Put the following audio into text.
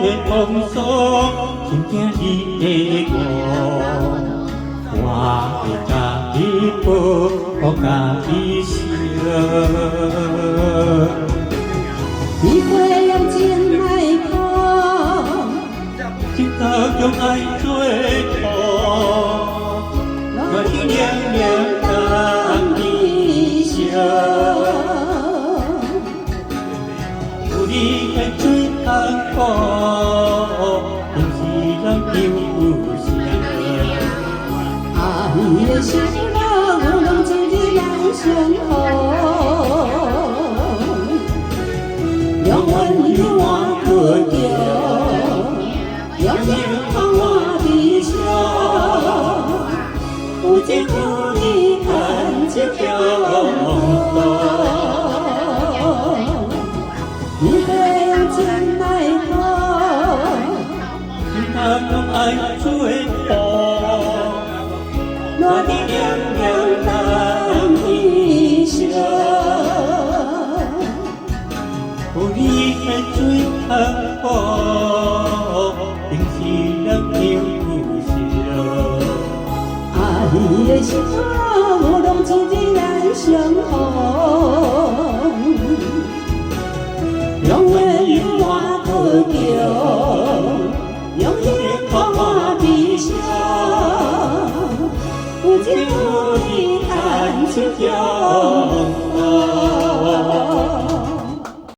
的风霜，真惊你的误，我会甲你保护甲你惜。你花样真爱哭，真早用爱做伴，我一两两等你笑。有你的水通苦，定是咱有情。爱的心路，有人一日难相逢。永远有我可着，永远放我微笑。有情有义牵一条路，你花样真爱哭，真早用爱做伴，我一两两等你笑。有你的水通苦，定是咱有情。爱的心路，有人一日难相逢。永远有我可着，永远放我微笑。有情有义牵一条龙。